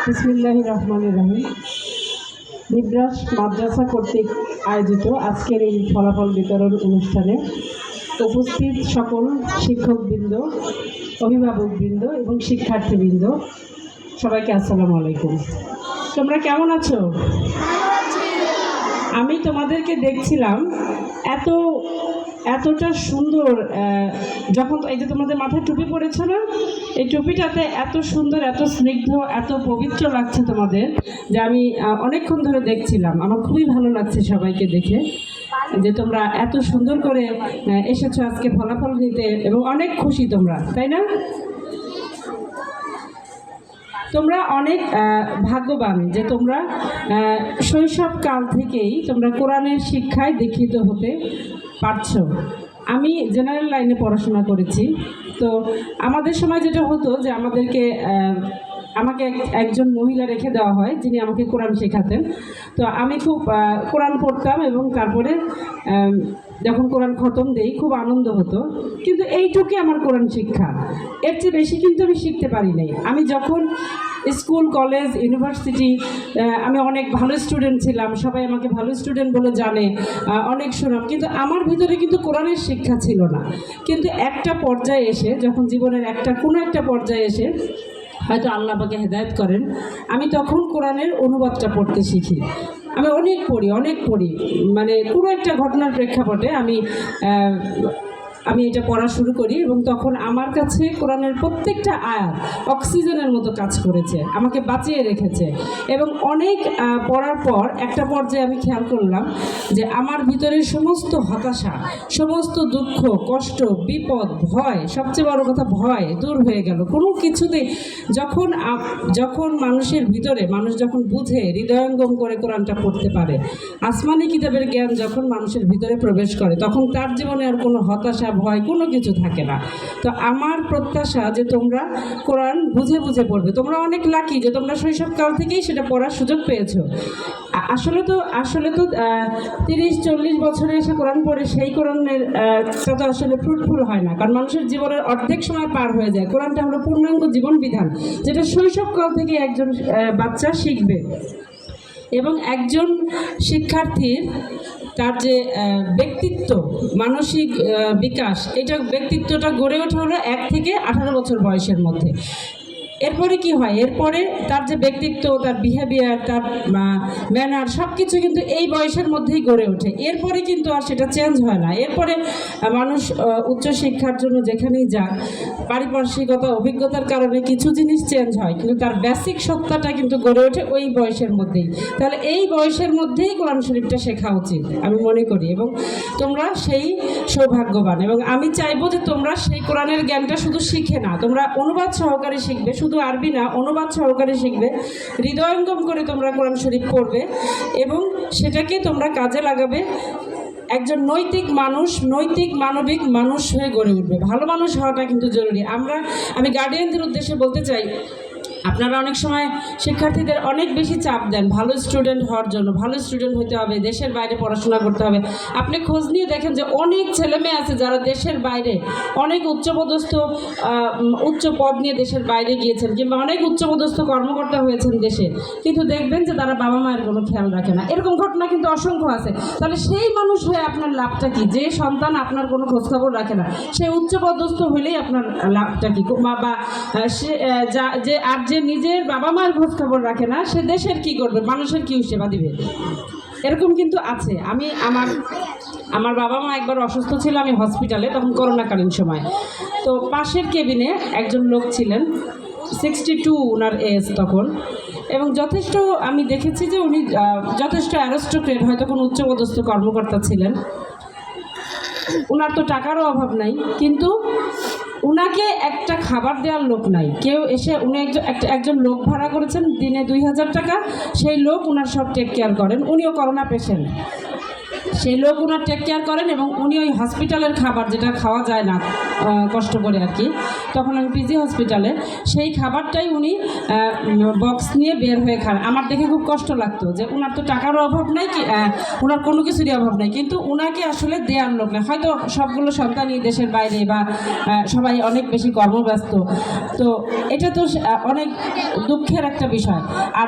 বিসমিল্লাহির রহমানির রহিম। নিব্রাস মাদ্রাসা কর্তৃক আয়োজিত আজকের এই ফলাফল বিতরণ অনুষ্ঠানে উপস্থিত সকল শিক্ষকবৃন্দ, অভিভাবকবৃন্দ এবং শিক্ষার্থীবৃন্দ, সবাইকে আসসালামু আলাইকুম। তোমরা কেমন আছো? আমি তোমাদেরকে দেখছিলাম এতটা সুন্দর, যখন এই যে তোমাদের মাথায় টুপি পড়েছে না, এই টুপিটাতে এত সুন্দর, এত স্নিগ্ধ, এত পবিত্র লাগছে তোমাদের, যে আমি অনেকক্ষণ ধরে দেখছিলাম। আমার খুবই ভালো লাগছে সবাইকে দেখে, যে তোমরা এত সুন্দর করে এসেছো আজকে ফলাফল নিতে, এবং অনেক খুশি তোমরা, তাই না? তোমরা অনেক ভাগ্যবান যে তোমরা শৈশবকাল থেকেই তোমরা কোরআনের শিক্ষায় দীক্ষিত হতে পারছো। আমি জেনারেল লাইনে পড়াশোনা করেছি, তো আমাদের সময় যেটা হতো যে আমাকে একজন মহিলা রেখে দেওয়া হয়, যিনি আমাকে কোরআন শেখাতেন। তো আমি খুব কোরআন পড়তাম, এবং তারপরে যখন কোরআন খতম দেই খুব আনন্দ হতো। কিন্তু এইটুকুই আমার কোরআন শিক্ষা, এর চেয়ে বেশি কিন্তু আমি শিখতে পারি নাই। আমি যখন স্কুল, কলেজ, ইউনিভার্সিটি, আমি অনেক ভালো স্টুডেন্ট ছিলাম, সবাই আমাকে ভালো স্টুডেন্ট বলে জানে, অনেক সুনাম, কিন্তু আমার ভিতরে কিন্তু কোরআনের শিক্ষা ছিল না। কিন্তু একটা পর্যায়ে এসে, যখন জীবনের কোনো একটা পর্যায়ে এসে হয়তো আল্লাহ আমাকে হেদায়েত করেন, আমি তখন কোরআনের অনুবাদটা পড়তে শিখি। আমি অনেক পড়ি, মানে কোনো একটা ঘটনার প্রেক্ষাপটে আমি এটা পড়া শুরু করি, এবং তখন আমার কাছে কোরআনের প্রত্যেকটা আয়াত অক্সিজেনের মতো কাজ করেছে, আমাকে বাঁচিয়ে রেখেছে। এবং অনেক পড়ার পর একটা পর্যায়ে আমি খেয়াল করলাম যে আমার ভিতরের সমস্ত হতাশা, সমস্ত দুঃখ, কষ্ট, বিপদ, ভয়, সবচেয়ে বড় কথা ভয় দূর হয়ে গেল। কোনো কিছুতেই যখন মানুষের ভিতরে, মানুষ যখন বুঝে, হৃদয়ঙ্গম করে কোরআনটা পড়তে পারে, আসমানি কিতাবের জ্ঞান যখন মানুষের ভিতরে প্রবেশ করে, তখন তার জীবনে আর কোনো হতাশা, ভয়, কোনো কিছু থাকে না। তো আমার প্রত্যাশা যে তোমরা কোরআন বুঝে বুঝে পড়বে। তোমরা অনেক লাকি যে তোমরা শৈশবকাল থেকেই সেটা পড়ার সুযোগ পেয়েছো। আসলে তো 30-40 বছরে এসে কোরআন পড়ে সেই কোরআনের তো আসলে ফ্রুটফুল হয় না, কারণ মানুষের জীবনের অর্ধেক সময় পার হয়ে যায়। কোরআনটা হলো পূর্ণাঙ্গ জীবন বিধান, যেটা শৈশবকাল থেকে একজন বাচ্চা শিখবে। এবং একজন শিক্ষার্থীর তার যে ব্যক্তিত্ব, মানসিক বিকাশ, ব্যক্তিত্বটা গড়ে ওঠে হলো 1 থেকে 18 বছর বয়সের মধ্যে। এরপরে কি হয়? এরপরে তার যে ব্যক্তিত্ব, তার বিহেভিয়ার, তার ম্যানার, সব কিছু কিন্তু এই বয়সের মধ্যেই গড়ে ওঠে। এরপরে কিন্তু আর সেটা চেঞ্জ হয় না। এরপরে মানুষ উচ্চশিক্ষার জন্য যেখানেই যাক, পারিপার্শ্বিকতা, অভিজ্ঞতার কারণে কিছু জিনিস চেঞ্জ হয়, কিন্তু তার বেসিক সত্তাটা কিন্তু গড়ে ওঠে ওই বয়সের মধ্যেই। তাহলে এই বয়সের মধ্যেই কোরআন শরীফটা শেখা উচিত আমি মনে করি, এবং তোমরা সেই সৌভাগ্যবান। এবং আমি চাইবো যে তোমরা সেই কোরআনের জ্ঞানটা শুধু শিখে না, তোমরা অনুবাদ সহকারে শিখবে, শুধু আরবি না, অনুবাদ সহকারে শিখবে, হৃদয়ঙ্গম করে তোমরা কোরআন শরীফ পড়বে, এবং সেটাকে তোমরা কাজে লাগাবে। একজন নৈতিক মানুষ, নৈতিক মানবিক মানুষ হয়ে গড়ে উঠবে। ভালো মানুষ হওয়াটা কিন্তু জরুরি। আমি গার্ডিয়ানদের উদ্দেশ্যে বলতে চাই, আপনারা অনেক সময় শিক্ষার্থীদের অনেক বেশি চাপ দেন ভালো স্টুডেন্ট হওয়ার জন্য। ভালো স্টুডেন্ট হতে হবে, দেশের বাইরে পড়াশোনা করতে হবে। আপনি খোঁজ নিয়ে দেখেন যে অনেক ছেলেমেয়ে আছে যারা দেশের বাইরে অনেক উচ্চ পদ নিয়ে দেশের বাইরে গিয়েছেন, কিংবা অনেক উচ্চপদস্থ কর্মকর্তা হয়েছেন দেশে, কিন্তু দেখবেন যে তারা বাবা মায়ের কোনো খেয়াল রাখে না। এরকম ঘটনা কিন্তু অসংখ্য আছে। তাহলে সেই মানুষ হয়ে আপনার লাভটা কি? যে সন্তান আপনার কোনো খোঁজখবর রাখে না, সে উচ্চপদস্থ হলেই আপনার লাভটা কি? বা সে যে নিজের বাবা মায়ের খোঁজ খবর রাখে না, সে দেশের কি করবে, মানুষের কি সেবা দিবে? এরকম কিন্তু আছে। আমার বাবা মা একবার অসুস্থ ছিল, আমি হসপিটালে, তখন করোনাকালীন সময়। তো পাশের কেবিনে একজন লোক ছিলেন, 62 ওনার এজ তখন, এবং যথেষ্ট আমি দেখেছি যে উনি যথেষ্ট অ্যারিস্টোক্রেট, হয়তো কোনো উচ্চপদস্থ কর্মকর্তা ছিলেন। ওনার তো টাকারও অভাব নাই, কিন্তু উনাকে একটা খাবার দেওয়ার লোক নাই। কেউ এসে, উনি একজন লোক ভাড়া করেছেন দিনে 2000 টাকা, সেই লোক উনার সব টেক কেয়ার করেন। উনিও করোনা পেশেন্ট। সেই লোক ওনার টেক কেয়ার করেন এবং উনি ওই হসপিটালের খাবার যেটা খাওয়া যায় না কষ্ট করে আর কি, তখন আমি পিজি হসপিটালে, সেই খাবারটাই উনি বক্স নিয়ে বের হয়ে খান। আমার দেখে খুব কষ্ট লাগতো যে ওনার তো টাকারও অভাব নাই, কি ওনার কোনো কিছুরই অভাব নাই, কিন্তু ওনাকে আসলে দেওয়ার লোক নেই। হয়তো সবগুলো সন্তানই দেশের বাইরে বা সবাই অনেক বেশি কর্মব্যস্ত, তো এটা তো অনেক দুঃখের একটা বিষয়। আর